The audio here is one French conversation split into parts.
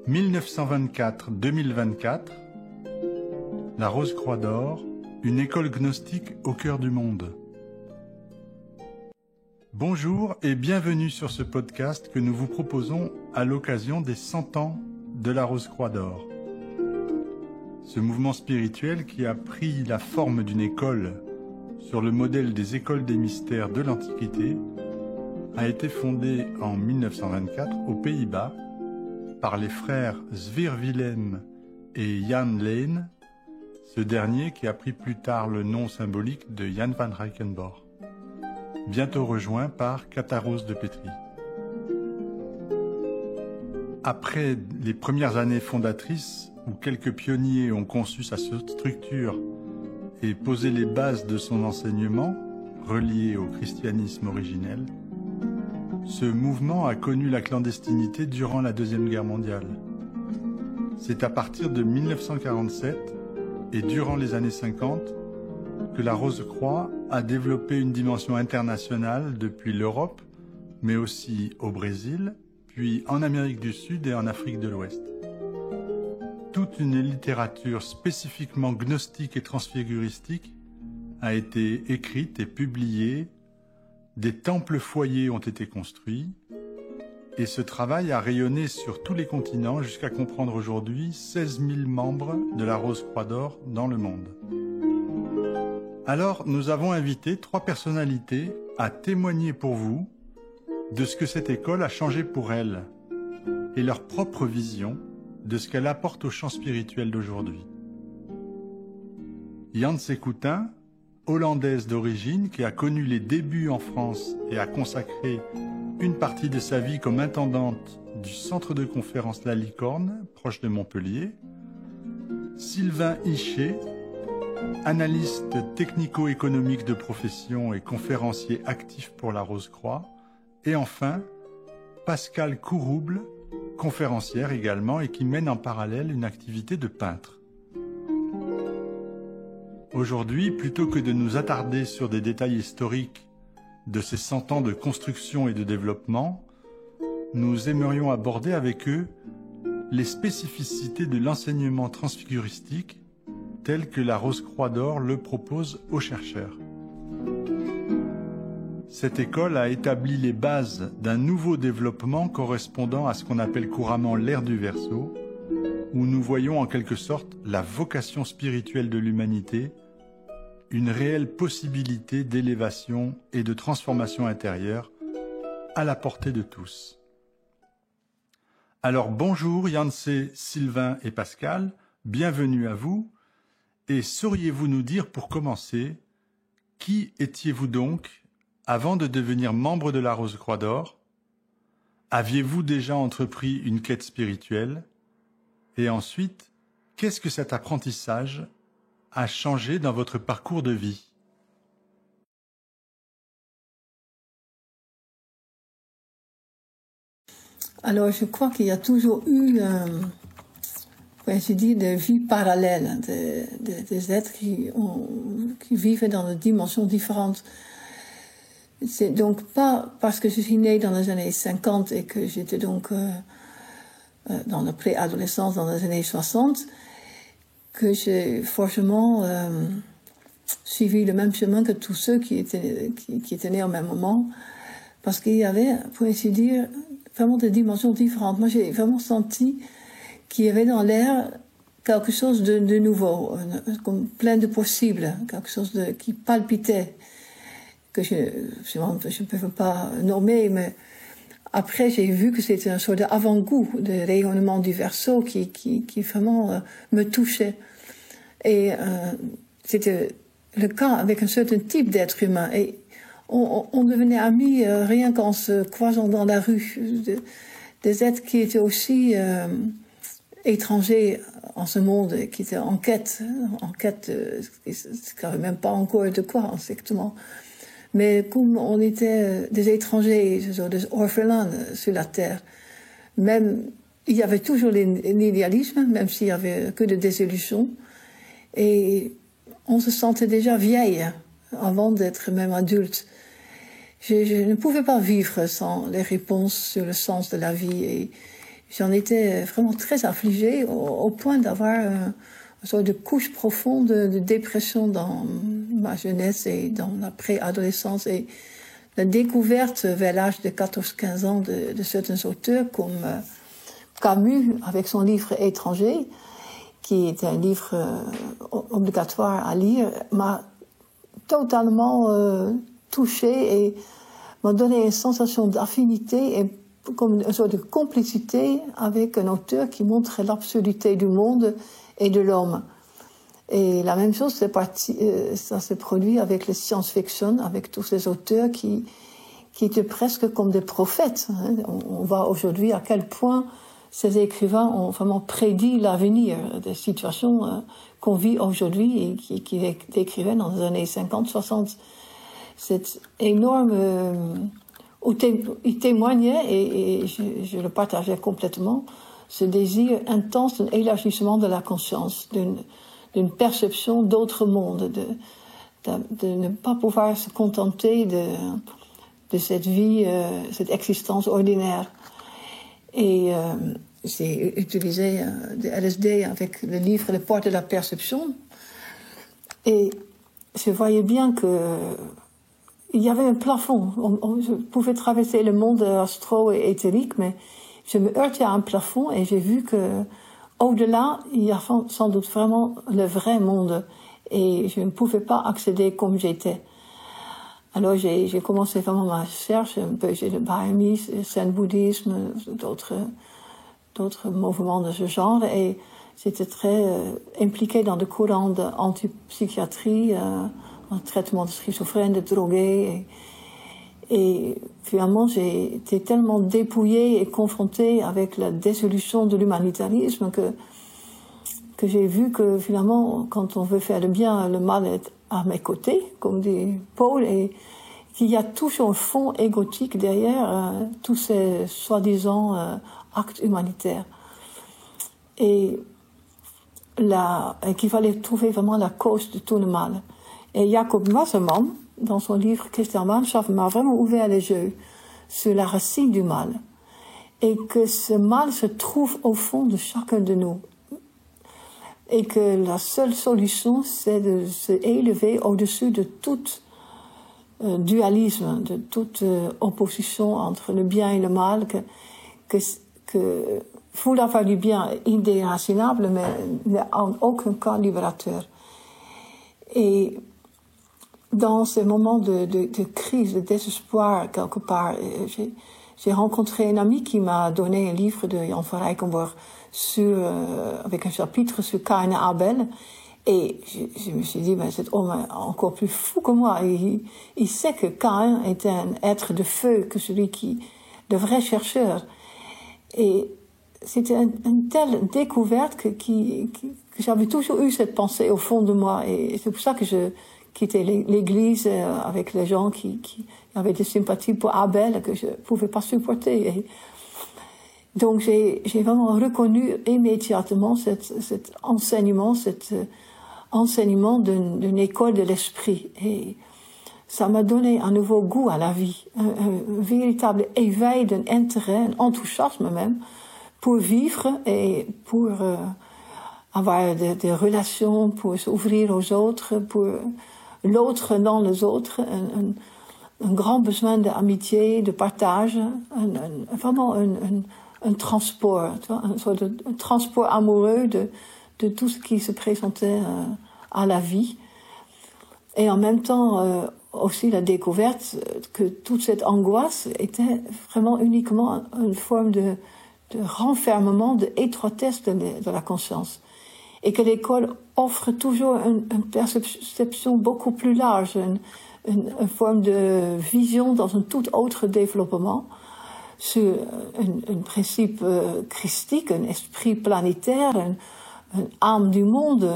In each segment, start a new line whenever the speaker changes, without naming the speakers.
1924-2024, la Rose-Croix d'Or, une école gnostique au cœur du monde. Bonjour et bienvenue sur ce podcast que nous vous proposons à l'occasion des 100 ans de la Rose-Croix d'Or. Ce mouvement spirituel qui a pris la forme d'une école sur le modèle des écoles des mystères de l'Antiquité a été fondé en 1924 aux Pays-Bas par les frères Zwir Willem et Jan Leen, ce dernier qui a pris plus tard le nom symbolique de Jan van Reichenborch, bientôt rejoint par Catharos de Petrie. Après les premières années fondatrices, où quelques pionniers ont conçu sa structure et posé les bases de son enseignement, relié au christianisme originel, ce mouvement a connu la clandestinité durant la Deuxième Guerre mondiale. C'est à partir de 1947 et durant les années 50 que la Rose-Croix a développé une dimension internationale depuis l'Europe, mais aussi au Brésil, puis en Amérique du Sud et en Afrique de l'Ouest. Toute une littérature spécifiquement gnostique et transfiguristique a été écrite et publiée, des temples-foyers ont été construits, et ce travail a rayonné sur tous les continents jusqu'à comprendre aujourd'hui 16 000 membres de la Rose-Croix d'Or dans le monde. Alors, nous avons invité 3 personnalités à témoigner pour vous de ce que cette école a changé pour elles et leur propre vision de ce qu'elle apporte au champ spirituel d'aujourd'hui. Janse Coutin, hollandaise d'origine qui a connu les débuts en France et a consacré une partie de sa vie comme intendante du centre de conférence La Licorne, proche de Montpellier. Sylvain Hichet, analyste technico-économique de profession et conférencier actif pour la Rose-Croix. Et enfin, Pascale Courouble, conférencière également et qui mène en parallèle une activité de peintre. Aujourd'hui, plutôt que de nous attarder sur des détails historiques de ces 100 ans de construction et de développement, nous aimerions aborder avec eux les spécificités de l'enseignement transfiguristique tel que la Rose-Croix d'Or le propose aux chercheurs. Cette école a établi les bases d'un nouveau développement correspondant à ce qu'on appelle couramment l'ère du Verseau, où nous voyons en quelque sorte la vocation spirituelle de l'humanité, une réelle possibilité d'élévation et de transformation intérieure à la portée de tous. Alors bonjour Janse, Sylvain et Pascale, bienvenue à vous, et sauriez-vous nous dire pour commencer, qui étiez-vous donc avant de devenir membre de la Rose-Croix d'Or? Aviez-vous déjà entrepris une quête spirituelle? Et ensuite, qu'est-ce que cet apprentissage a changé dans votre parcours de vie?
Alors, je crois qu'il y a toujours eu, je dis, des vies parallèles, des êtres qui vivent dans des dimensions différentes. C'est donc pas parce que je suis née dans les années 50 et que j'étais donc dans la préadolescence dans les années 60 que j'ai forcément suivi le même chemin que tous ceux qui étaient nés au même moment, parce qu'il y avait, pour ainsi dire, vraiment des dimensions différentes. Moi, j'ai vraiment senti qu'il y avait dans l'air quelque chose de nouveau, comme plein de possibles, quelque chose qui palpitait, que je ne peux pas nommer, mais après j'ai vu que c'était un sort d'avant-goût de rayonnement du Verseau qui vraiment me touchait. Et c'était le cas avec un certain type d'être humain. Et on devenait amis rien qu'en se croisant dans la rue. Des êtres qui étaient aussi étrangers en ce monde, qui étaient en quête, je ne savais même pas encore de quoi exactement. Mais comme on était des étrangers, des orphelins sur la terre, même, il y avait toujours l'idéalisme, même s'il y avait que des désillusions. Et on se sentait déjà vieille avant d'être même adulte. Je ne pouvais pas vivre sans les réponses sur le sens de la vie. Et j'en étais vraiment très affligée au point d'avoir une sorte de couche profonde de dépression dans ma jeunesse et dans la préadolescence. Et la découverte vers l'âge de 14-15 ans de certains auteurs comme Camus avec son livre Étranger, qui est un livre obligatoire à lire, m'a totalement touchée et m'a donné une sensation d'affinité et comme une sorte de complicité avec un auteur qui montre l'absurdité du monde et de l'homme. Et la même chose, ça s'est produit avec les science-fiction, avec tous ces auteurs qui étaient presque comme des prophètes. On voit aujourd'hui à quel point ces écrivains ont vraiment prédit l'avenir des situations qu'on vit aujourd'hui et qui décrivaient dans les années 50, 60. C'est énorme. Il témoignait, et je le partageais complètement, ce désir intense d'un élargissement de la conscience, d'une perception d'autre monde, de ne pas pouvoir se contenter de cette vie, cette existence ordinaire. Et j'ai utilisé de LSD avec le livre Les Portes de la Perception, et je voyais bien que il y avait un plafond. Je pouvais traverser le monde astro et éthérique, mais je me heurtais à un plafond et j'ai vu que au-delà, il y a sans doute vraiment le vrai monde et je ne pouvais pas accéder comme j'étais. Alors j'ai commencé vraiment ma recherche, un peu chez le bahamisme, le zen bouddhisme, d'autres mouvements de ce genre, et j'étais très impliquée dans des courants d'antipsychiatrie, un traitement de schizophrène, de drogués, et finalement j'ai été tellement dépouillée et confrontée avec la dissolution de l'humanitarisme que j'ai vu que finalement, quand on veut faire le bien, le mal est à mes côtés, comme dit Paul, et qu'il y a toujours un fond égotique derrière tous ces soi-disant actes humanitaires. Et qu'il fallait trouver vraiment la cause de tout le mal. Et Jacob Wasserman, dans son livre Christenmannschaft, m'a vraiment ouvert les yeux sur la racine du mal. Et que ce mal se trouve au fond de chacun de nous. Et que la seule solution, c'est de se élever au-dessus de tout dualisme, de toute opposition entre le bien et le mal, que vouloir du bien est indéracinable, mais n'est en aucun cas libérateur. Et dans ces moments de crise, de désespoir, quelque part, j'ai rencontré une amie qui m'a donné un livre de Jan van Rijkenborg avec un chapitre sur Caïn et Abel. Et je me suis dit, ben, cet homme est encore plus fou que moi. Il sait que Caïn était un être de feu, que le vrai chercheur. Et c'était une telle découverte que j'avais toujours eu cette pensée au fond de moi. Et c'est pour ça que je quittais l'église avec les gens qui avaient des sympathies pour Abel que je pouvais pas supporter. Et donc j'ai vraiment reconnu immédiatement cet enseignement d'une école de l'esprit. Et ça m'a donné un nouveau goût à la vie, un véritable éveil d'un intérêt, un enthousiasme même, pour vivre et pour avoir des relations, pour s'ouvrir aux autres, pour l'autre dans les autres, un grand besoin d'amitié, de partage, vraiment un transport, tu vois, un transport amoureux de tout ce qui se présentait à la vie. Et en même temps, aussi la découverte que toute cette angoisse était vraiment uniquement une forme de renfermement, d'étroitesse de la conscience. Et que l'école offre toujours une perception beaucoup plus large, une forme de vision dans un tout autre développement, sur un principe christique, un esprit planétaire, une âme du monde,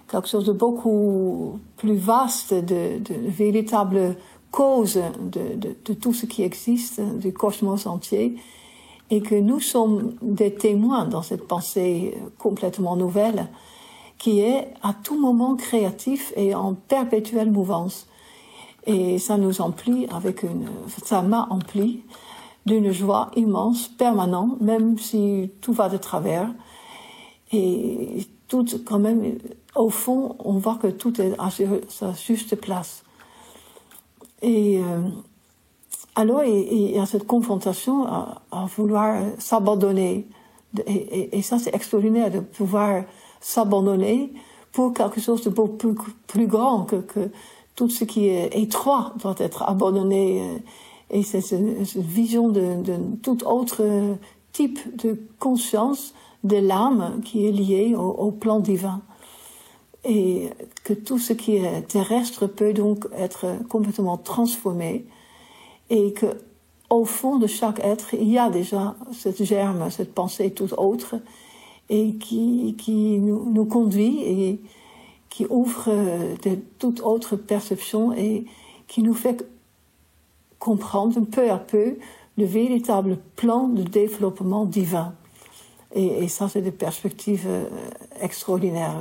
quelque chose de beaucoup plus vaste, de véritable cause de tout ce qui existe, du cosmos entier, et que nous sommes des témoins dans cette pensée complètement nouvelle, qui est à tout moment créatif et en perpétuelle mouvance. Et ça nous emplit ça m'a empli d'une joie immense, permanente, même si tout va de travers. Et tout, quand même, au fond, on voit que tout est à sa juste place. Et alors, il y a cette confrontation à vouloir s'abandonner. Et ça, c'est extraordinaire de pouvoir s'abandonner pour quelque chose de beaucoup plus grand que tout ce qui est étroit doit être abandonné. Et c'est une vision de tout autre type de conscience de l'âme qui est liée au plan divin. Et que tout ce qui est terrestre peut donc être complètement transformé. Et que au fond de chaque être, il y a déjà cette germe, cette pensée toute autre, et qui nous conduit et qui ouvre de toute autre perception et qui nous fait comprendre peu à peu le véritable plan de développement divin. Et ça, c'est des perspectives extraordinaires.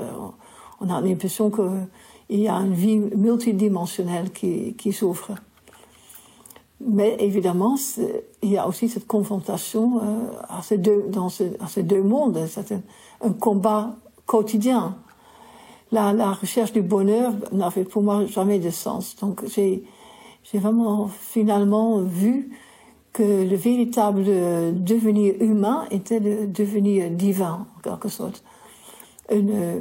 On a l'impression qu'il y a une vie multidimensionnelle qui s'ouvre. Mais évidemment, il y a aussi cette confrontation à ces deux mondes. C'est un combat quotidien. La recherche du bonheur n'avait pour moi jamais de sens. Donc j'ai vraiment finalement vu que le véritable devenir humain était le devenir divin, en quelque sorte. Une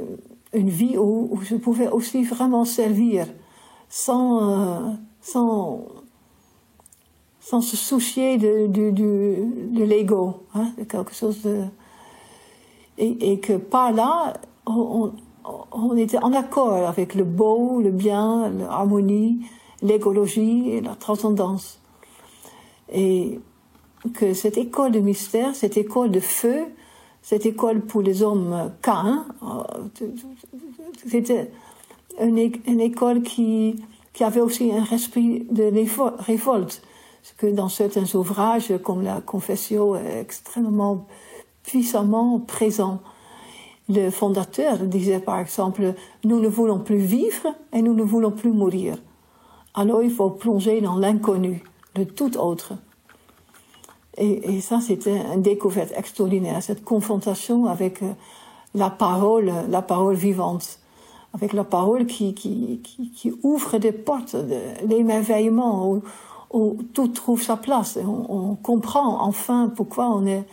vie où je pouvais aussi vraiment servir sans se soucier de l'ego, hein, de quelque chose de... Et que par là, on était en accord avec le beau, le bien, l'harmonie, l'écologie et la transcendance. Et que cette école de mystère, cette école de feu, cette école pour les hommes Caïn, c'était une école qui avait aussi un esprit de révolte. Parce que dans certains ouvrages, comme la Confessio, est extrêmement puissamment présent. Le fondateur disait par exemple, nous ne voulons plus vivre et nous ne voulons plus mourir. Alors il faut plonger dans l'inconnu, de tout autre. Et ça, c'était une découverte extraordinaire, cette confrontation avec la parole vivante, avec la parole qui ouvre des portes, l'émerveillement, où tout trouve sa place. Et on comprend enfin pourquoi on est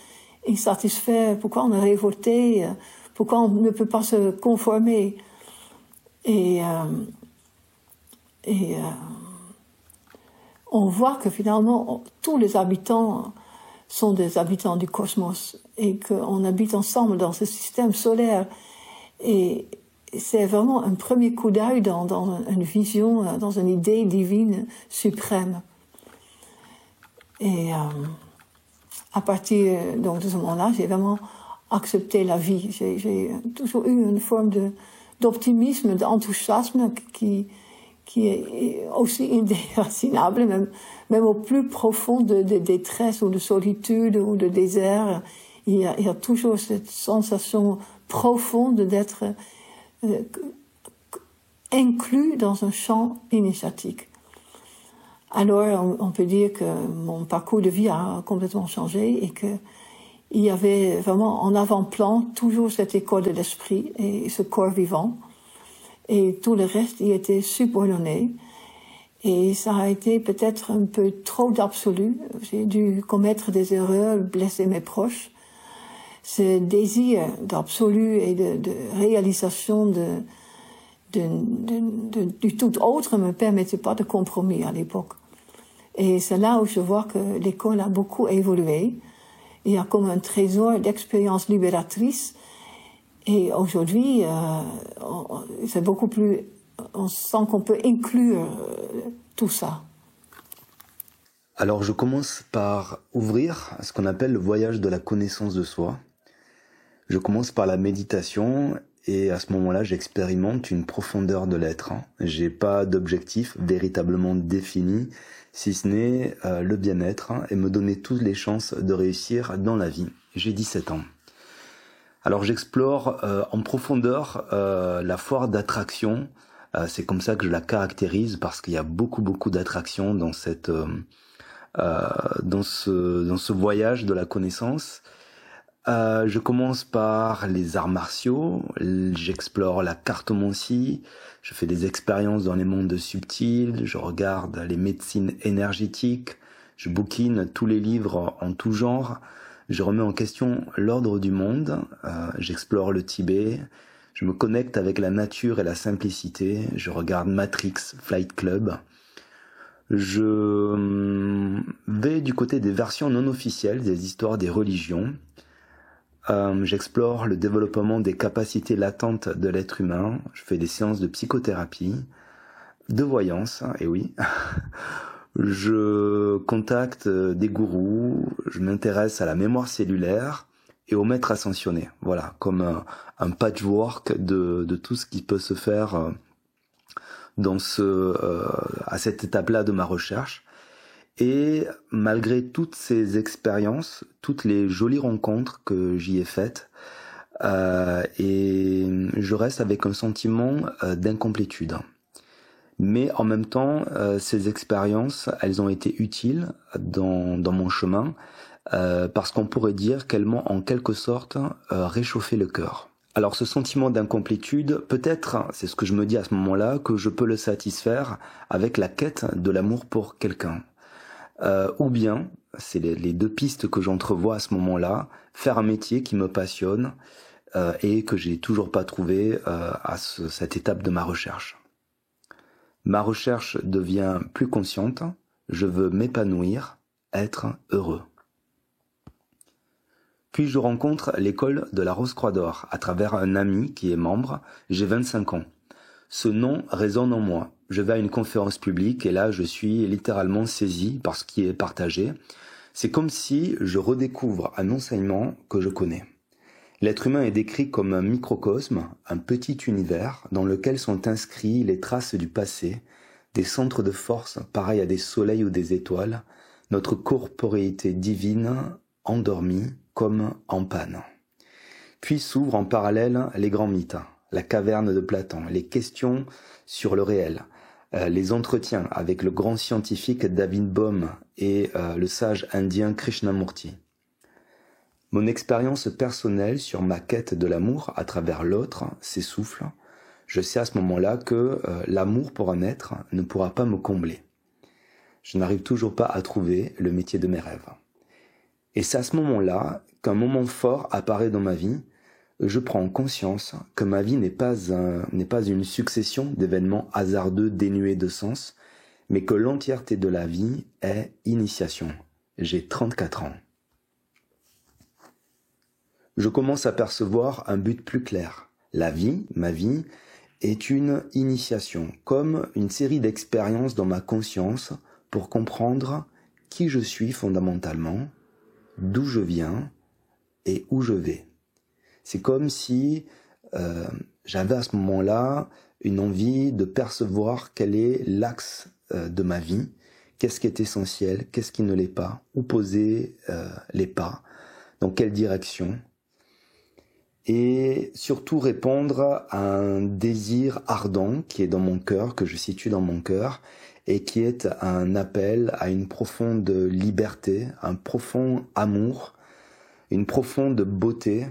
insatisfait, pourquoi on est révolté, pourquoi on ne peut pas se conformer. Et on voit que finalement, tous les habitants sont des habitants du cosmos et qu'on habite ensemble dans ce système solaire. Et c'est vraiment un premier coup d'œil dans une vision, dans une idée divine suprême. Et à partir donc, de ce moment-là, j'ai vraiment accepté la vie. J'ai toujours eu une forme d'optimisme, d'enthousiasme qui est aussi indéracinable, même au plus profond de détresse ou de solitude ou de désert. Il y a toujours cette sensation profonde d'être inclus dans un champ initiatique. Alors, on peut dire que mon parcours de vie a complètement changé et que il y avait vraiment en avant-plan toujours cette école de l'esprit et ce corps vivant. Et tout le reste y était subordonné. Et ça a été peut-être un peu trop d'absolu. J'ai dû commettre des erreurs, blesser mes proches. Ce désir d'absolu et de réalisation du tout autre ne me permettait pas de compromis à l'époque. Et c'est là où je vois que l'école a beaucoup évolué. Il y a comme un trésor d'expériences libératrices. Et aujourd'hui, c'est beaucoup plus... On sent qu'on peut inclure tout ça.
Alors je commence par ouvrir ce qu'on appelle le voyage de la connaissance de soi. Je commence par la méditation et à ce moment-là, j'expérimente une profondeur de l'être. J'ai pas d'objectif véritablement défini, si ce n'est le bien-être et me donner toutes les chances de réussir dans la vie. J'ai 17 ans. Alors j'explore en profondeur la foire d'attraction. C'est comme ça que je la caractérise parce qu'il y a beaucoup d'attraction dans cette dans ce voyage de la connaissance. Je commence par les arts martiaux, j'explore la cartomancie, je fais des expériences dans les mondes subtils, je regarde les médecines énergétiques, je bouquine tous les livres en tout genre, je remets en question l'ordre du monde, j'explore le Tibet, je me connecte avec la nature et la simplicité, je regarde Matrix, Flight Club. Je vais du côté des versions non officielles des histoires des religions. J'explore le développement des capacités latentes de l'être humain. Je fais des séances de psychothérapie, de voyance, et oui. Je contacte des gourous, je m'intéresse à la mémoire cellulaire et aux maîtres ascensionnés. Voilà, comme un patchwork de tout ce qui peut se faire à cette étape-là de ma recherche. Et malgré toutes ces expériences, toutes les jolies rencontres que j'y ai faites, et je reste avec un sentiment d'incomplétude. Mais en même temps, ces expériences, elles ont été utiles dans mon chemin, parce qu'on pourrait dire qu'elles m'ont en quelque sorte réchauffé le cœur. Alors ce sentiment d'incomplétude, peut-être, c'est ce que je me dis à ce moment-là, que je peux le satisfaire avec la quête de l'amour pour quelqu'un. Ou bien, c'est les deux pistes que j'entrevois à ce moment-là, faire un métier qui me passionne et que j'ai toujours pas trouvé à cette étape de ma recherche. Ma recherche devient plus consciente, je veux m'épanouir, être heureux. Puis je rencontre l'école de la Rose-Croix d'Or à travers un ami qui est membre, j'ai 25 ans. Ce nom résonne en moi. Je vais à une conférence publique et là je suis littéralement saisi par ce qui est partagé. C'est comme si je redécouvre un enseignement que je connais. L'être humain est décrit comme un microcosme, un petit univers dans lequel sont inscrits les traces du passé, des centres de force pareils à des soleils ou des étoiles, notre corporéité divine endormie comme en panne. Puis s'ouvrent en parallèle les grands mythes, la caverne de Platon, les questions sur le réel, les entretiens avec le grand scientifique David Bohm et le sage indien Krishnamurti. Mon expérience personnelle sur ma quête de l'amour à travers l'autre s'essouffle. Je sais à ce moment-là que l'amour pour un être ne pourra pas me combler. Je n'arrive toujours pas à trouver le métier de mes rêves. Et c'est à ce moment-là qu'un moment fort apparaît dans ma vie. Je prends conscience que ma vie n'est pas une succession d'événements hasardeux dénués de sens, mais que l'entièreté de la vie est initiation. J'ai 34 ans. Je commence à percevoir un but plus clair. La vie, ma vie, est une initiation, comme une série d'expériences dans ma conscience pour comprendre qui je suis fondamentalement, d'où je viens et où je vais. C'est comme si j'avais à ce moment-là une envie de percevoir quel est l'axe de ma vie, qu'est-ce qui est essentiel, qu'est-ce qui ne l'est pas, où poser les pas, dans quelle direction, et surtout répondre à un désir ardent qui est dans mon cœur, que je situe dans mon cœur, et qui est un appel à une profonde liberté, un profond amour, une profonde beauté,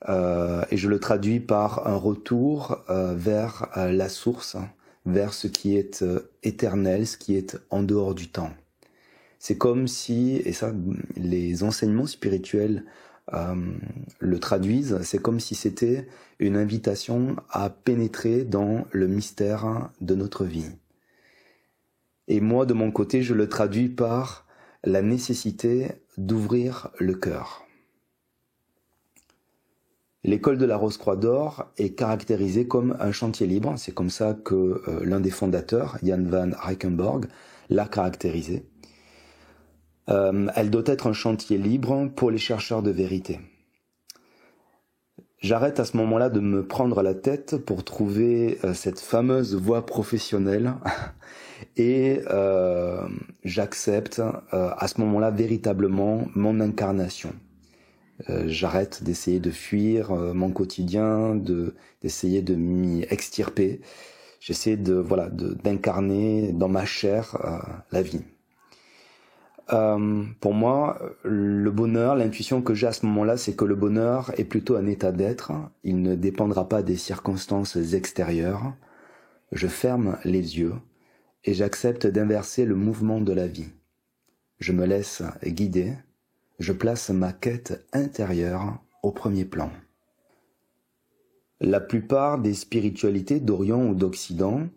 et je le traduis par un retour vers la source, vers ce qui est éternel, ce qui est en dehors du temps. C'est comme si, et ça les enseignements spirituels le traduisent, c'est comme si c'était une invitation à pénétrer dans le mystère de notre vie. Et moi, de mon côté, je le traduis par la nécessité d'ouvrir le cœur. L'école de la Rose-Croix d'Or est caractérisée comme un chantier libre. C'est comme ça que l'un des fondateurs, Jan van Reichenborg, l'a caractérisée. Elle doit être un chantier libre pour les chercheurs de vérité. J'arrête à ce moment-là de me prendre la tête pour trouver cette fameuse voie professionnelle et j'accepte à ce moment-là véritablement mon incarnation. J'arrête d'essayer de fuir mon quotidien, d'essayer de m'y extirper. J'essaie d'incarner dans ma chair la vie. Pour moi, le bonheur, l'intuition que j'ai à ce moment-là, c'est que le bonheur est plutôt un état d'être. Il ne dépendra pas des circonstances extérieures. Je ferme les yeux et j'accepte d'inverser le mouvement de la vie. Je me laisse guider. Je place ma quête intérieure au premier plan. La plupart des spiritualités d'Orient ou d'Occident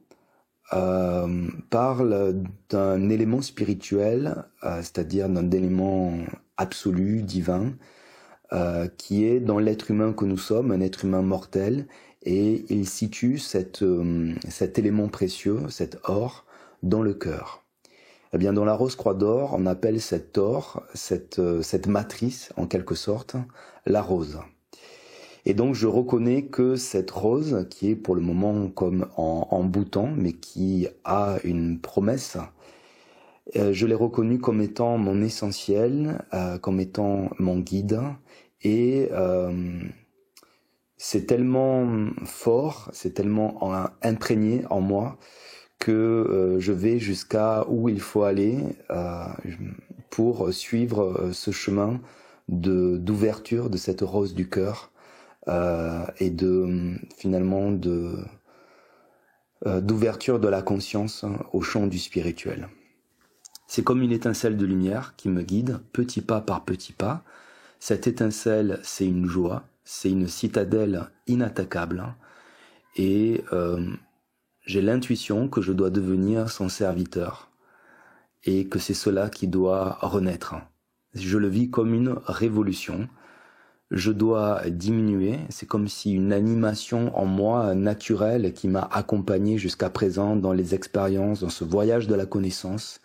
parlent d'un élément spirituel, c'est-à-dire d'un élément absolu, divin, qui est dans l'être humain que nous sommes, un être humain mortel, et il situe cet élément précieux, cet or, dans le cœur. Eh bien, dans la Rose-Croix d'Or, on appelle cet or, cette matrice, en quelque sorte, la rose. Et donc, je reconnais que cette rose, qui est pour le moment comme en bouton, mais qui a une promesse, je l'ai reconnue comme étant mon essentiel, comme étant mon guide, et c'est tellement fort, c'est tellement imprégné en moi que je vais jusqu'à où il faut aller pour suivre ce chemin d'ouverture de cette rose du cœur et finalement d'ouverture de la conscience au champ du spirituel. C'est comme une étincelle de lumière qui me guide petit pas par petit pas. Cette étincelle, c'est une joie, c'est une citadelle inattaquable et j'ai l'intuition que je dois devenir son serviteur et que c'est cela qui doit renaître. Je le vis comme une révolution. Je dois diminuer, c'est comme si une animation en moi naturelle qui m'a accompagné jusqu'à présent dans les expériences, dans ce voyage de la connaissance,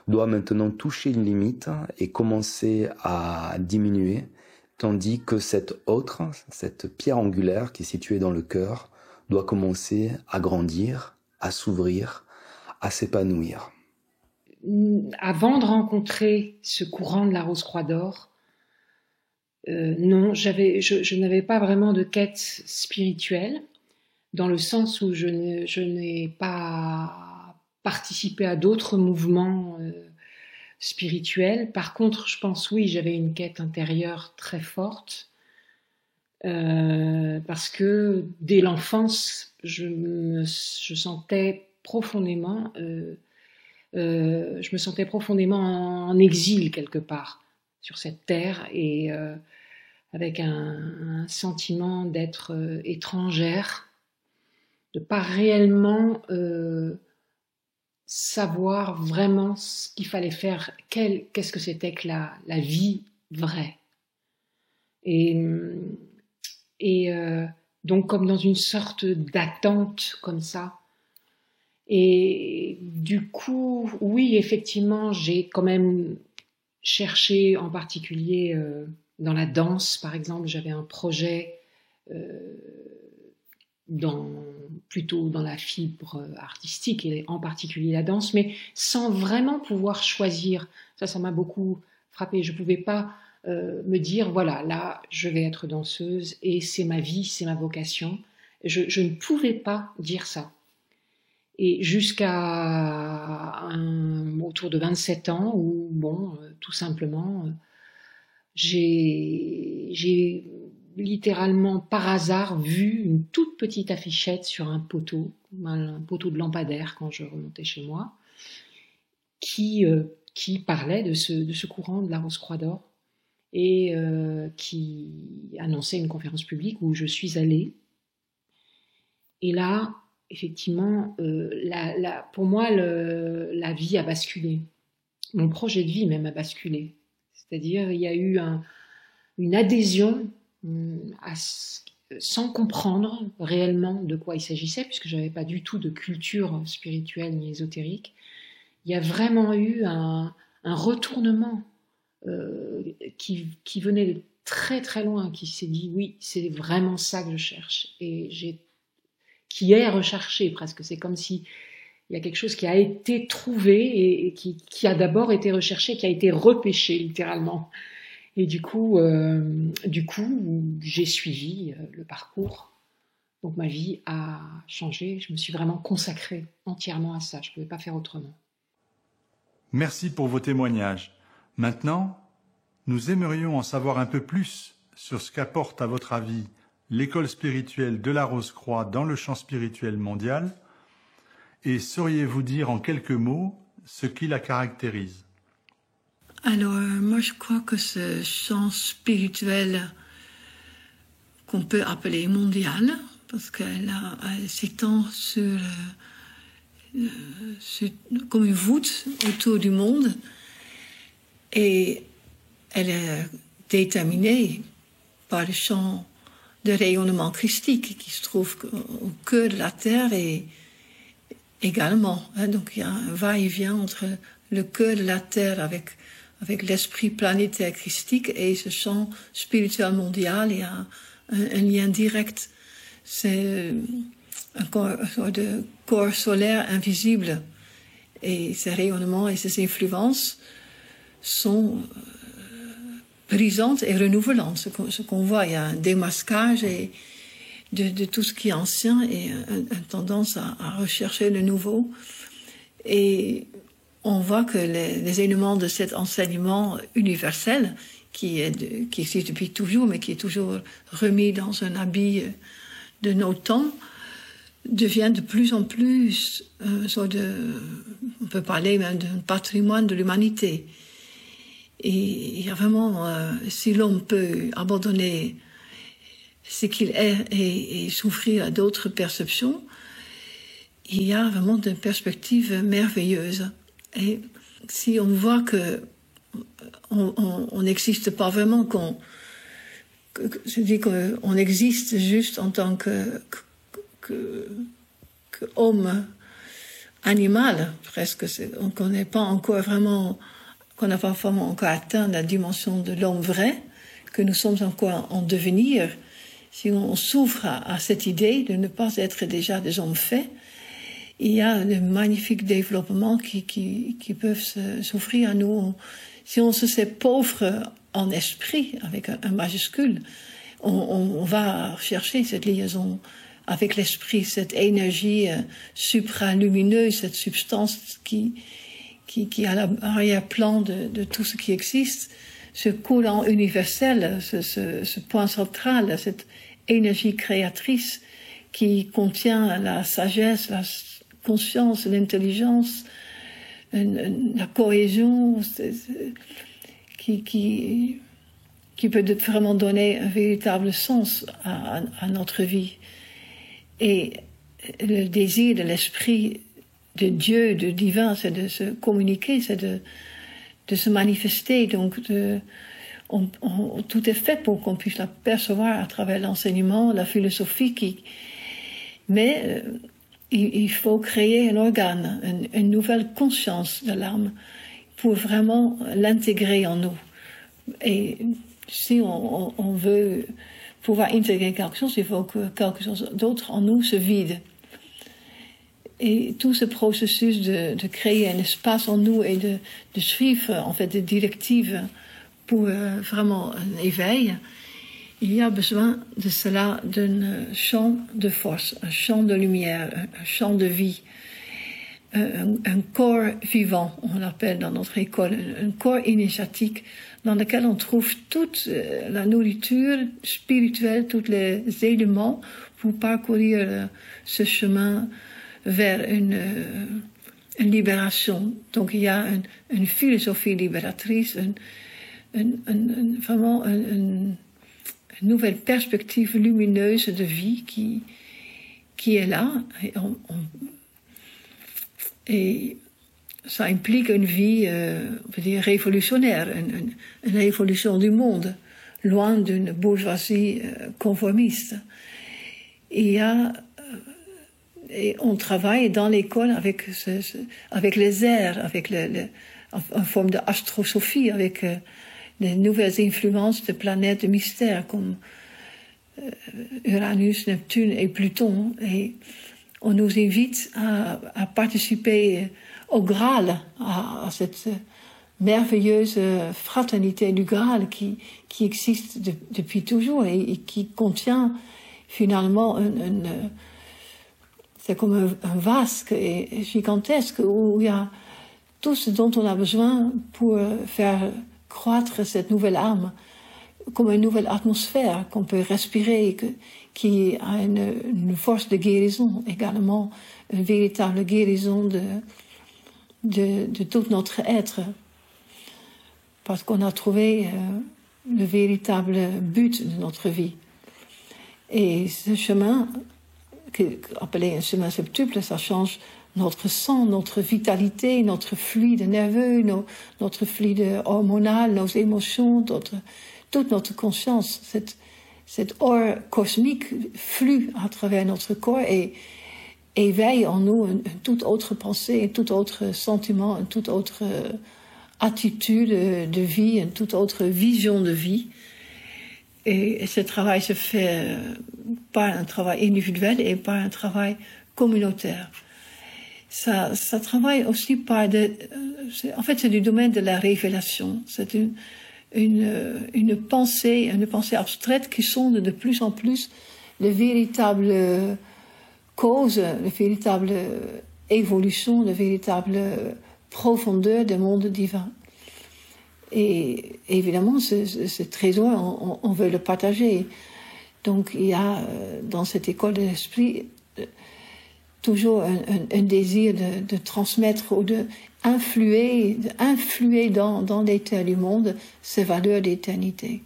doit maintenant toucher une limite et commencer à diminuer, tandis que cette pierre angulaire qui est située dans le cœur, doit commencer à grandir, à s'ouvrir, à s'épanouir.
Avant de rencontrer ce courant de la Rose-Croix d'Or, non, je n'avais pas vraiment de quête spirituelle, dans le sens où je n'ai pas participé à d'autres mouvements spirituels. Par contre, je pense, oui, j'avais une quête intérieure très forte, parce que dès l'enfance, je sentais profondément en exil quelque part sur cette terre et avec un sentiment d'être étrangère, de pas réellement savoir vraiment ce qu'il fallait faire, qu'est-ce que c'était que la vie vraie. Et donc comme dans une sorte d'attente comme ça. Et du coup, oui, effectivement, j'ai quand même cherché en particulier dans la danse, par exemple, j'avais un projet plutôt dans la fibre artistique et en particulier la danse, mais sans vraiment pouvoir choisir. Ça m'a beaucoup frappée. Je ne pouvais pas me dire, voilà, là, je vais être danseuse et c'est ma vie, c'est ma vocation. Je ne pouvais pas dire ça. Et jusqu'à autour de 27 ans, où, tout simplement, j'ai littéralement par hasard vu une toute petite affichette sur un poteau de lampadaire quand je remontais chez moi, qui parlait de ce courant de la Rose-Croix d'Or et qui annonçait une conférence publique où je suis allée. Et là, effectivement, pour moi, la vie a basculé. Mon projet de vie même a basculé. C'est-à-dire, il y a eu une adhésion sans comprendre réellement de quoi il s'agissait, puisque je n'avais pas du tout de culture spirituelle ni ésotérique. Il y a vraiment eu un retournement qui venait de très très loin, qui s'est dit oui, c'est vraiment ça que je cherche. Et qui est recherché presque. C'est comme si il y a quelque chose qui a été trouvé et qui a d'abord été recherché, qui a été repêché littéralement. Et du coup, j'ai suivi le parcours. Donc ma vie a changé. Je me suis vraiment consacrée entièrement à ça. Je ne pouvais pas faire autrement.
Merci pour vos témoignages. Maintenant, nous aimerions en savoir un peu plus sur ce qu'apporte à votre avis l'école spirituelle de la Rose-Croix dans le champ spirituel mondial, et sauriez-vous dire en quelques mots ce qui la caractérise?
Alors, moi je crois que ce champ spirituel qu'on peut appeler mondial, parce qu'elle s'étend comme une voûte autour du monde, et elle est déterminée par le champ de rayonnement christique qui se trouve au cœur de la Terre et également. Donc il y a un va-et-vient entre le cœur de la Terre avec l'esprit planétaire christique et ce champ spirituel mondial. Il y a un lien direct. C'est un sorte de corps solaire invisible. Et ces rayonnements et ces influences sont brisantes et renouvelantes. Ce qu'on voit, il y a un démasquage de tout ce qui est ancien et une tendance à rechercher le nouveau. Et on voit que les éléments de cet enseignement universel, qui existe depuis toujours, mais qui est toujours remis dans un habit de nos temps, devient de plus en plus on peut parler même d'un patrimoine de l'humanité. Et il y a vraiment, si l'homme peut abandonner ce qu'il est et s'ouvrir à d'autres perceptions, il y a vraiment des perspectives merveilleuses. Et si on voit que on n'existe pas vraiment, je dis qu'on existe juste en tant que homme animal, presque, qu'on n'est pas encore vraiment, qu'on n'a pas vraiment encore atteint la dimension de l'homme vrai, que nous sommes encore en devenir. Si on s'ouvre à cette idée de ne pas être déjà des hommes faits, il y a de magnifiques développements qui peuvent s'offrir à nous. Si on se sait pauvre en esprit, avec un majuscule, on va chercher cette liaison avec l'esprit, cette énergie supralumineuse, cette substance qui est à l'arrière-plan de tout ce qui existe, ce courant universel, ce point central, cette énergie créatrice qui contient la sagesse, la conscience, l'intelligence, la cohésion, qui peut vraiment donner un véritable sens à notre vie. Et le désir de l'esprit de Dieu, de divin, c'est de se communiquer, c'est de se manifester. Donc, tout est fait pour qu'on puisse l'apercevoir à travers l'enseignement, la philosophie. Mais il faut créer un organe, une nouvelle conscience de l'âme pour vraiment l'intégrer en nous. Et si on veut pouvoir intégrer quelque chose, il faut que quelque chose d'autre en nous se vide. Et tout ce processus de créer un espace en nous et de suivre en fait des directives pour vraiment un éveil, il y a besoin de cela, d'un champ de force, un champ de lumière, un champ de vie, un corps vivant, on l'appelle dans notre école, un corps initiatique dans lequel on trouve toute la nourriture spirituelle, tous les éléments pour parcourir ce chemin vers une libération. Donc il y a une philosophie libératrice, vraiment une nouvelle perspective lumineuse de vie qui est là. Et ça implique une vie, on peut dire, révolutionnaire, une révolution du monde, loin d'une bourgeoisie conformiste. Et on travaille dans l'école avec les airs, avec en forme d'astrosophie, avec les nouvelles influences de planètes de mystère comme Uranus, Neptune et Pluton. Et on nous invite à participer au Graal, à cette merveilleuse fraternité du Graal qui existe depuis toujours et qui contient finalement c'est comme un vase gigantesque où il y a tout ce dont on a besoin pour faire croître cette nouvelle âme, comme une nouvelle atmosphère qu'on peut respirer, qui a une force de guérison également, une véritable guérison de tout notre être. Parce qu'on a trouvé le véritable but de notre vie. Et ce chemin, appelé un chemin septuple, ça change notre sang, notre vitalité, notre fluide nerveux, notre fluide hormonal, nos émotions, toute notre conscience. Cette or cosmique flue à travers notre corps et éveille en nous une toute autre pensée, un tout autre sentiment, une toute autre attitude de vie, une toute autre vision de vie. Et ce travail se fait par un travail individuel et par un travail communautaire. Ça travaille aussi par en fait, c'est du domaine de la révélation. C'est une pensée abstraite qui sonde de plus en plus les véritables causes, les véritables évolutions, les véritables profondeurs du monde divin. Et évidemment, ce trésor, on veut le partager. Donc, il y a dans cette école de l'esprit toujours un désir de transmettre ou d'influer dans l'état du monde ces valeurs d'éternité.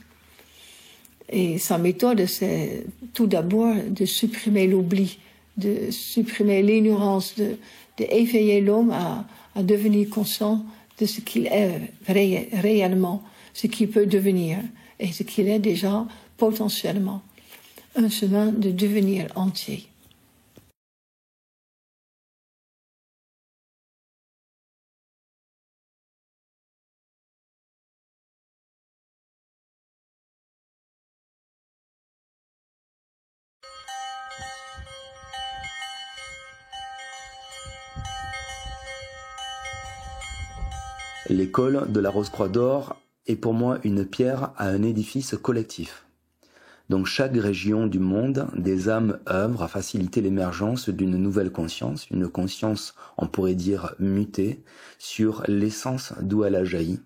Et sa méthode, c'est tout d'abord de supprimer l'oubli, de supprimer l'ignorance, d'éveiller l'homme à devenir conscient de ce qu'il est réellement, ce qu'il peut devenir et ce qu'il est déjà potentiellement. Un chemin de devenir entier.
L'école de la Rose-Croix d'Or est pour moi une pierre à un édifice collectif. Donc chaque région du monde, des âmes œuvrent à faciliter l'émergence d'une nouvelle conscience, une conscience, on pourrait dire, mutée, sur l'essence d'où elle a jailli.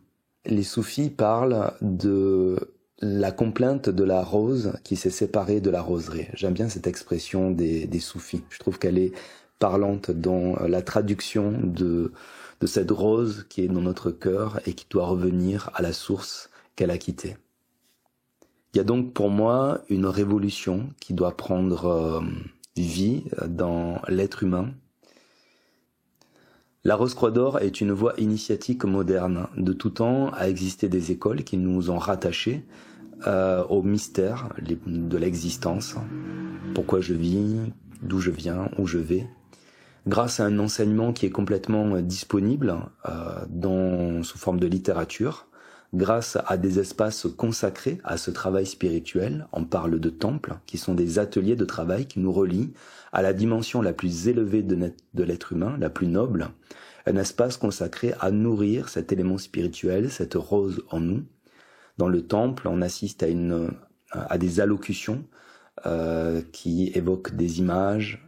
Les soufis parlent de la complainte de la rose qui s'est séparée de la roseraie. J'aime bien cette expression des soufis. Je trouve qu'elle est parlante dans la traduction de cette rose qui est dans notre cœur et qui doit revenir à la source qu'elle a quittée. Il y a donc pour moi une révolution qui doit prendre vie dans l'être humain. La Rose-Croix d'Or est une voie initiatique moderne. De tout temps a existé des écoles qui nous ont rattachés au mystère de l'existence. Pourquoi je vis, d'où je viens, où je vais. Grâce à un enseignement qui est complètement disponible sous forme de littérature, grâce à des espaces consacrés à ce travail spirituel, on parle de temples, qui sont des ateliers de travail qui nous relient à la dimension la plus élevée de l'être humain, la plus noble, un espace consacré à nourrir cet élément spirituel, cette rose en nous. Dans le temple, on assiste à des allocutions qui évoquent des images,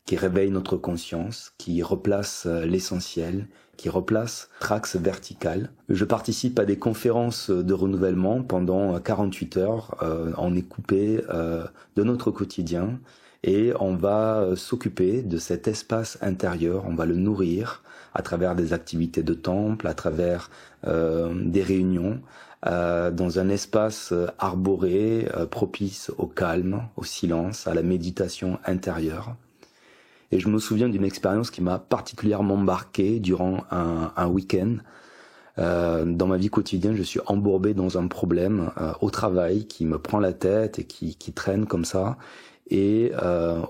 qui réveille notre conscience, qui replace l'essentiel, qui replace l'axe vertical. Je participe à des conférences de renouvellement pendant 48 heures. On est coupé de notre quotidien et on va s'occuper de cet espace intérieur. On va le nourrir à travers des activités de temple, à travers des réunions, dans un espace arboré, propice au calme, au silence, à la méditation intérieure. Et je me souviens d'une expérience qui m'a particulièrement marqué durant un week-end. Dans ma vie quotidienne, je suis embourbé dans un problème au travail qui me prend la tête et qui traîne comme ça. Et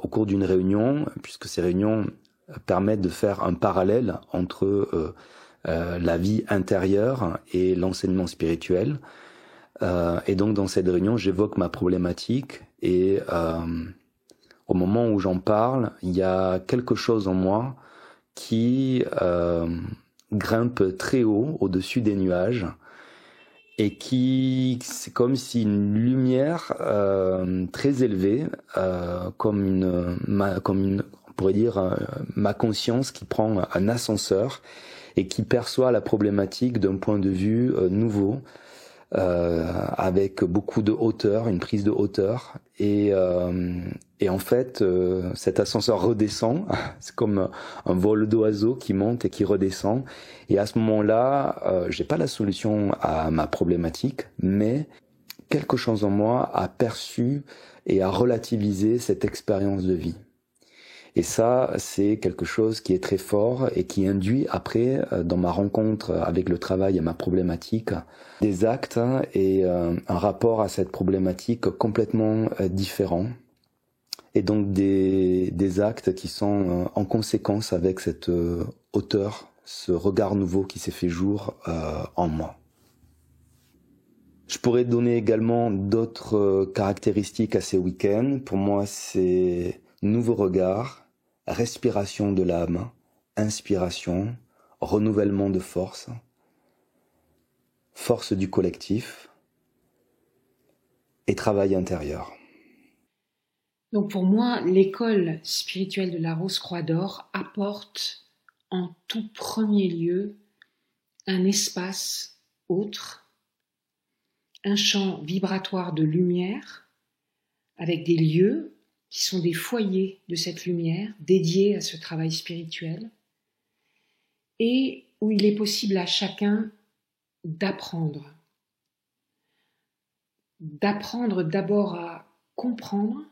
au cours d'une réunion, puisque ces réunions permettent de faire un parallèle entre la vie intérieure et l'enseignement spirituel. Et donc dans cette réunion, j'évoque ma problématique et au moment où j'en parle, il y a quelque chose en moi qui grimpe très haut au-dessus des nuages et c'est comme si une lumière très élevée, on pourrait dire ma conscience qui prend un ascenseur et qui perçoit la problématique d'un point de vue nouveau, avec beaucoup de hauteur, une prise de hauteur, et en fait cet ascenseur redescend, c'est comme un vol d'oiseau qui monte et qui redescend, et à ce moment-là j'ai pas la solution à ma problématique, mais quelque chose en moi a perçu et a relativisé cette expérience de vie. Et ça, c'est quelque chose qui est très fort et qui induit après, dans ma rencontre avec le travail et ma problématique, des actes et un rapport à cette problématique complètement différent. Et donc des actes qui sont en conséquence avec cette hauteur, ce regard nouveau qui s'est fait jour en moi. Je pourrais donner également d'autres caractéristiques à ces week-ends. Pour moi, c'est nouveau regard, respiration de l'âme, inspiration, renouvellement de force, force du collectif et travail intérieur.
Donc pour moi, l'école spirituelle de la Rose-Croix d'Or apporte en tout premier lieu un espace autre, un champ vibratoire de lumière avec des lieux qui sont des foyers de cette lumière dédiés à ce travail spirituel et où il est possible à chacun d'apprendre d'abord à comprendre,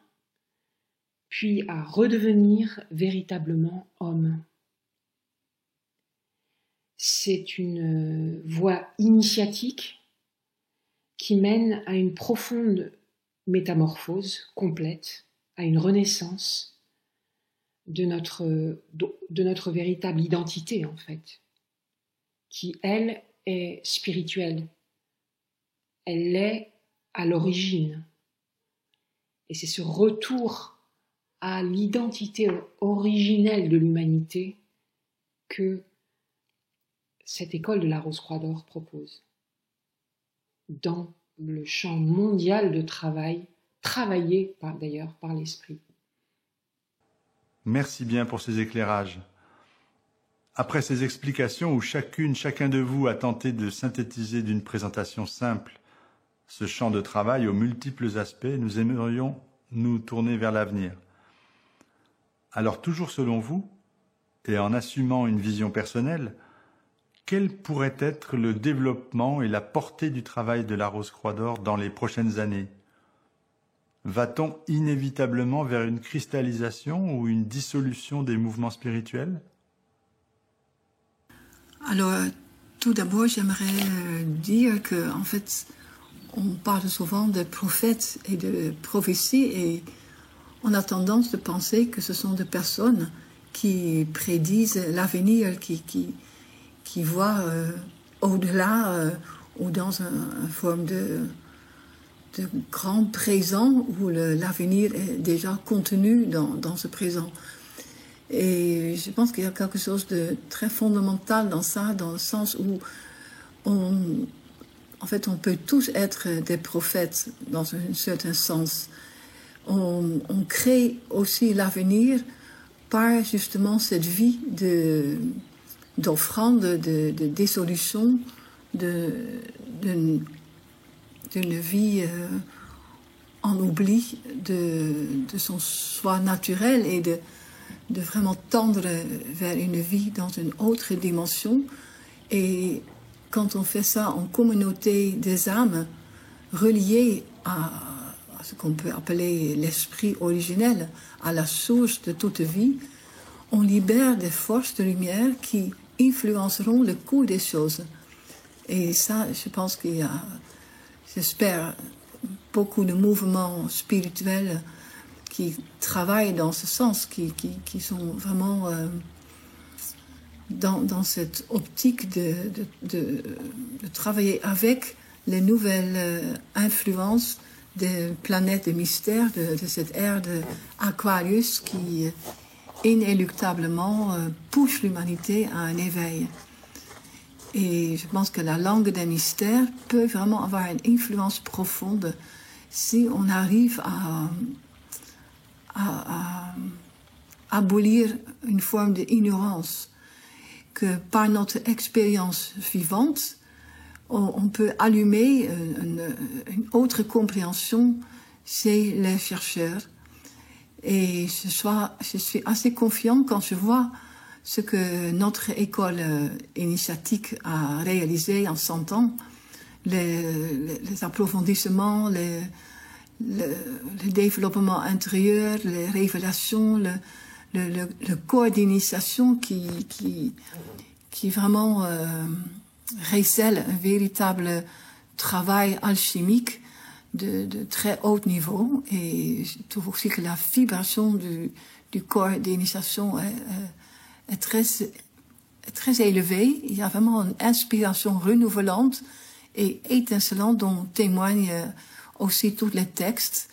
puis à redevenir véritablement homme. C'est une voie initiatique qui mène à une profonde métamorphose complète, à une renaissance de notre véritable identité, en fait, qui, elle, est spirituelle. Elle l'est à l'origine. Et c'est ce retour à l'identité originelle de l'humanité que cette école de la Rose-Croix d'Or propose. Dans le champ mondial de travail, travaillé d'ailleurs par l'esprit.
Merci bien pour ces éclairages. Après ces explications où chacun de vous a tenté de synthétiser d'une présentation simple ce champ de travail aux multiples aspects, nous aimerions nous tourner vers l'avenir. Alors toujours selon vous, et en assumant une vision personnelle, quel pourrait être le développement et la portée du travail de la Rose-Croix d'Or dans les prochaines années ? Va-t-on inévitablement vers une cristallisation ou une dissolution des mouvements spirituels ?
Alors, tout d'abord, j'aimerais dire que, en fait, on parle souvent de prophètes et de prophéties et on a tendance de penser que ce sont des personnes qui prédisent l'avenir, qui voient au-delà ou dans une forme de grand présent où l'avenir est déjà contenu dans ce présent. Et je pense qu'il y a quelque chose de très fondamental dans ça, dans le sens où en fait, on peut tous être des prophètes dans un certain sens. On crée aussi l'avenir par justement cette vie d'offrande, de dissolution, d'une vie en oubli de son soi naturel et de vraiment tendre vers une vie dans une autre dimension. Et quand on fait ça en communauté des âmes, reliées à ce qu'on peut appeler l'esprit originel, à la source de toute vie, on libère des forces de lumière qui influenceront le cours des choses. Et ça, je pense qu'il y a, j'espère, beaucoup de mouvements spirituels qui travaillent dans ce sens, qui sont vraiment dans cette optique de travailler avec les nouvelles influences des planètes de mystère, de cette ère d'Aquarius qui inéluctablement pousse l'humanité à un éveil. Et je pense que la langue des mystères peut vraiment avoir une influence profonde si on arrive à abolir une forme d'ignorance. que par notre expérience vivante, on peut allumer une autre compréhension chez les chercheurs. Et je suis assez confiante quand je vois ce que notre école initiatique a réalisé en 100 ans, les approfondissements, le développement intérieur, les révélations, le coordination qui vraiment récèle un véritable travail alchimique de très haut niveau. Et je trouve aussi que la vibration du corps d'initiation est très élevée. Il y a vraiment une inspiration renouvelante et étincelante dont témoignent aussi tous les textes.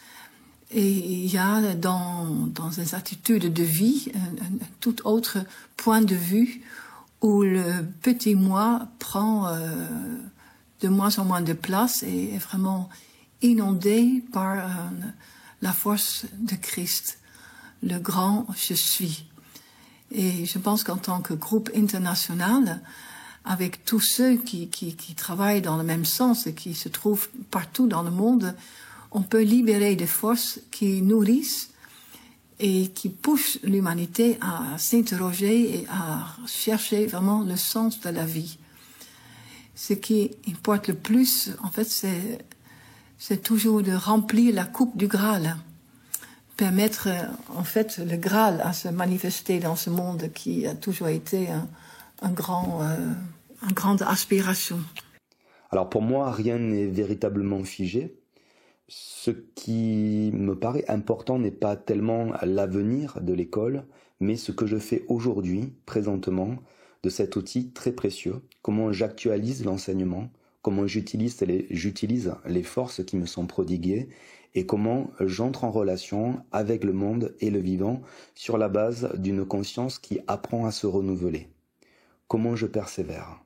Et il y a dans les attitudes de vie un tout autre point de vue où le petit moi prend de moins en moins de place et est vraiment inondé par la force de Christ, le grand je suis. Et je pense qu'en tant que groupe international, avec tous ceux qui travaillent dans le même sens et qui se trouvent partout dans le monde, on peut libérer des forces qui nourrissent et qui poussent l'humanité à s'interroger et à chercher vraiment le sens de la vie. Ce qui importe le plus, en fait, c'est toujours de remplir la coupe du Graal. Permettre, en fait, le Graal à se manifester dans ce monde qui a toujours été une grande aspiration.
Alors pour moi, rien n'est véritablement figé. Ce qui me paraît important n'est pas tellement l'avenir de l'école, mais ce que je fais aujourd'hui, présentement, de cet outil très précieux. Comment j'actualise l'enseignement, comment j'utilise les forces qui me sont prodiguées et comment j'entre en relation avec le monde et le vivant sur la base d'une conscience qui apprend à se renouveler. Comment je persévère.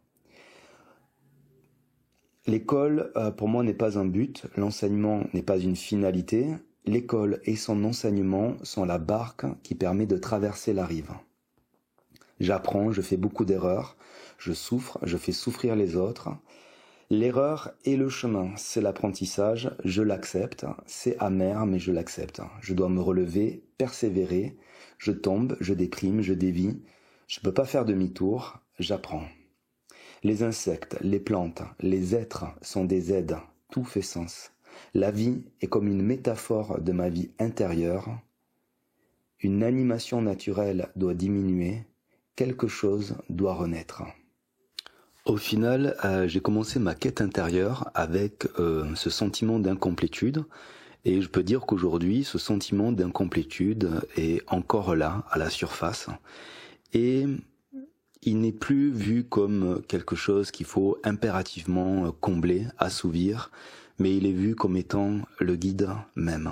L'école, pour moi, n'est pas un but, l'enseignement n'est pas une finalité. L'école et son enseignement sont la barque qui permet de traverser la rive. J'apprends, je fais beaucoup d'erreurs, je souffre, je fais souffrir les autres. L'erreur est le chemin, c'est l'apprentissage, je l'accepte, c'est amer mais je l'accepte. Je dois me relever, persévérer, je tombe, je déprime, je dévie, je ne peux pas faire demi-tour, j'apprends. Les insectes, les plantes, les êtres sont des aides, tout fait sens. La vie est comme une métaphore de ma vie intérieure. Une animation naturelle doit diminuer, quelque chose doit renaître. Au final, j'ai commencé ma quête intérieure avec ce sentiment d'incomplétude et je peux dire qu'aujourd'hui, ce sentiment d'incomplétude est encore là, à la surface et il n'est plus vu comme quelque chose qu'il faut impérativement combler, assouvir, mais il est vu comme étant le guide même.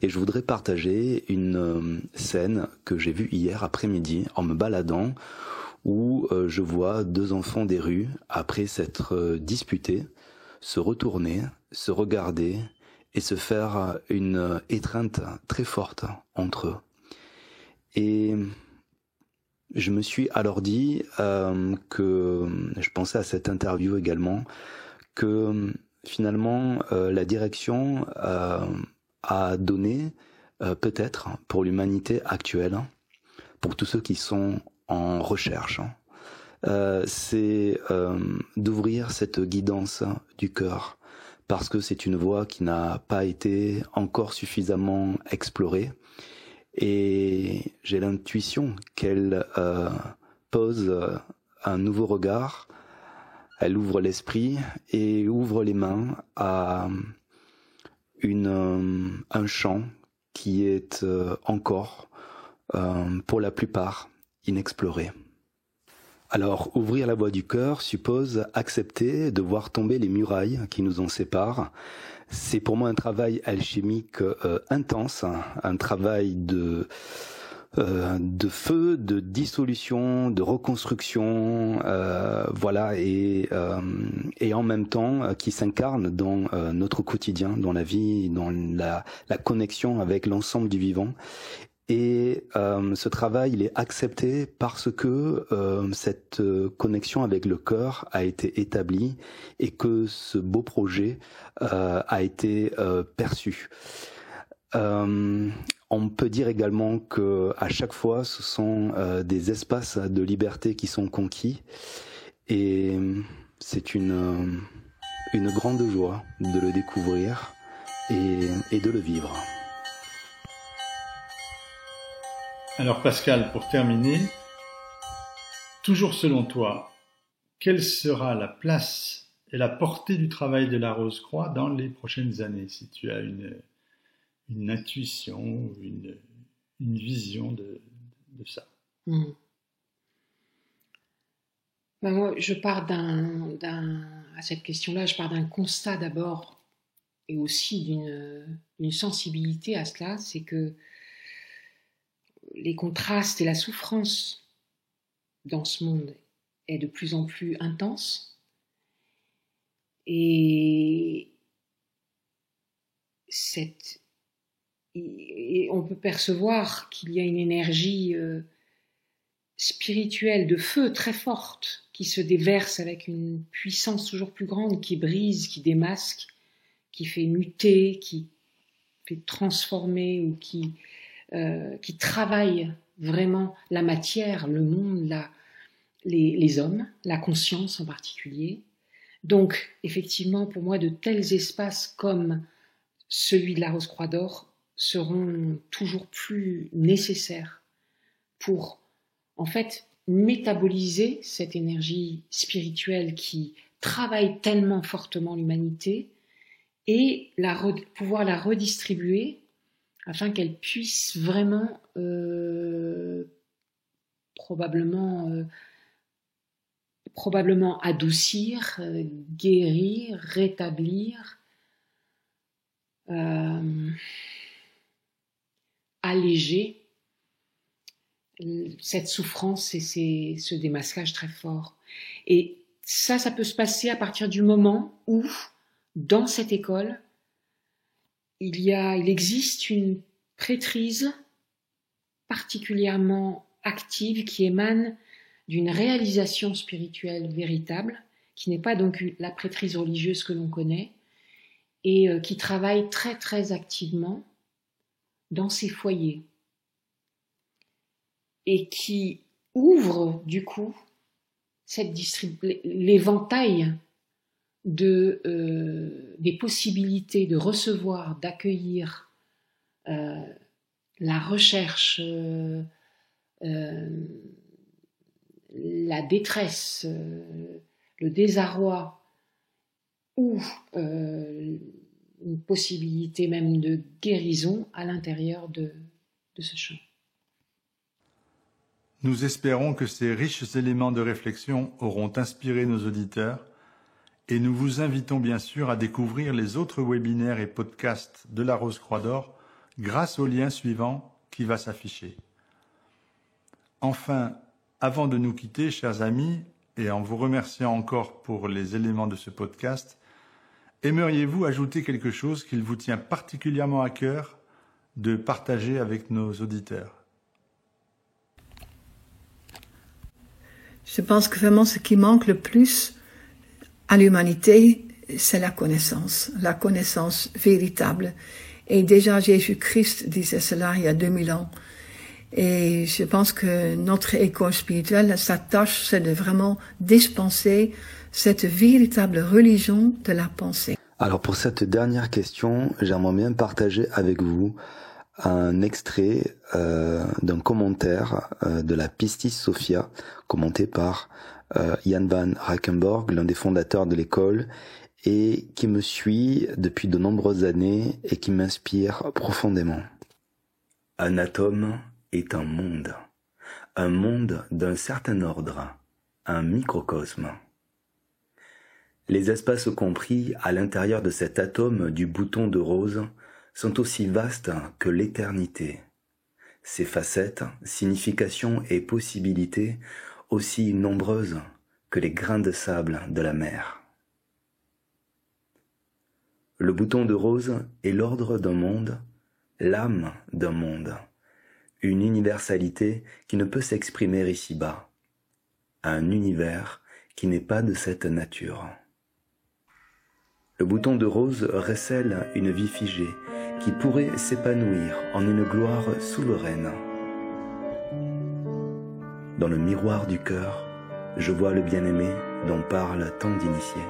Et je voudrais partager une scène que j'ai vue hier après-midi en me baladant où je vois deux enfants des rues, après s'être disputés, se retourner, se regarder et se faire une étreinte très forte entre eux. Et je me suis alors dit que, je pensais à cette interview également, que finalement la direction a donné peut-être pour l'humanité actuelle, pour tous ceux qui sont en recherche, c'est d'ouvrir cette guidance du cœur, parce que c'est une voie qui n'a pas été encore suffisamment explorée. Et j'ai l'intuition qu'elle pose un nouveau regard, elle ouvre l'esprit et ouvre les mains à un champ qui est encore, pour la plupart, inexploré. Alors, ouvrir la voie du cœur suppose accepter de voir tomber les murailles qui nous en séparent. C'est pour moi un travail alchimique intense, un travail de feu, de dissolution, de reconstruction, voilà, et en même temps qui s'incarne dans notre quotidien, dans la vie, dans la connexion avec l'ensemble du vivant. Et ce travail, il est accepté parce que cette connexion avec le cœur a été établie et que ce beau projet a été perçu. On peut dire également que à chaque fois, ce sont des espaces de liberté qui sont conquis, et c'est une grande joie de le découvrir et de le vivre.
Alors Pascal, pour terminer, toujours selon toi, quelle sera la place et la portée du travail de la Rose-Croix dans les prochaines années, si tu as une intuition, une vision de ça?
Ben moi, je pars à cette question-là, je pars d'un constat d'abord, et aussi d'une sensibilité à cela, c'est que les contrastes et la souffrance dans ce monde est de plus en plus intense. Et on peut percevoir qu'il y a une énergie spirituelle de feu très forte qui se déverse avec une puissance toujours plus grande, qui brise, qui démasque, qui fait muter, qui fait transformer ou qui travaille vraiment la matière, le monde, les hommes, la conscience en particulier. Donc, effectivement, pour moi, de tels espaces comme celui de la Rose-Croix d'Or seront toujours plus nécessaires pour, en fait, métaboliser cette énergie spirituelle qui travaille tellement fortement l'humanité et pouvoir la redistribuer afin qu'elle puisse vraiment probablement adoucir, guérir, rétablir, alléger cette souffrance et ce démasquage très fort. Et ça peut se passer à partir du moment où, dans cette école, il existe une prêtrise particulièrement active qui émane d'une réalisation spirituelle véritable, qui n'est pas donc la prêtrise religieuse que l'on connaît, et qui travaille très très activement dans ces foyers, et qui ouvre du coup l'éventail des possibilités de recevoir, d'accueillir la recherche, la détresse, le désarroi, ou une possibilité même de guérison à l'intérieur de ce champ.
Nous espérons que ces riches éléments de réflexion auront inspiré nos auditeurs, et nous vous invitons bien sûr à découvrir les autres webinaires et podcasts de la Rose-Croix d'Or grâce au lien suivant qui va s'afficher. Enfin, avant de nous quitter, chers amis, et en vous remerciant encore pour les éléments de ce podcast, aimeriez-vous ajouter quelque chose qu'il vous tient particulièrement à cœur de partager avec nos auditeurs?
Je pense que vraiment ce qui manque le plus à l'humanité, c'est la connaissance véritable. Et déjà Jésus-Christ disait cela il y a 2000 ans. Et je pense que notre école spirituelle, sa tâche, c'est de vraiment dispenser cette véritable religion de la pensée.
Alors pour cette dernière question, j'aimerais bien partager avec vous un extrait d'un commentaire de la Pistis Sophia, commenté par Jan van Rakenborg, l'un des fondateurs de l'école, et qui me suit depuis de nombreuses années et qui m'inspire profondément. Un atome est un monde d'un certain ordre, un microcosme. Les espaces compris à l'intérieur de cet atome du bouton de rose sont aussi vastes que l'éternité. Ses facettes, significations et possibilités aussi nombreuses que les grains de sable de la mer. Le bouton de rose est l'ordre d'un monde, l'âme d'un monde, une universalité qui ne peut s'exprimer ici-bas, un univers qui n'est pas de cette nature. Le bouton de rose recèle une vie figée qui pourrait s'épanouir en une gloire souveraine. Dans le miroir du cœur, je vois le bien-aimé dont parlent tant d'initiés.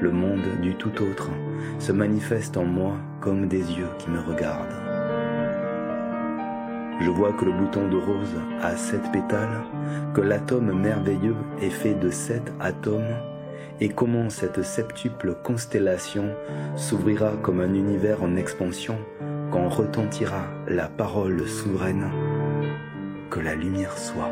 Le monde du tout autre se manifeste en moi comme des yeux qui me regardent. Je vois que le bouton de rose a 7 pétales, que l'atome merveilleux est fait de 7 atomes, et comment cette septuple constellation s'ouvrira comme un univers en expansion quand retentira la parole souveraine, que la lumière soit.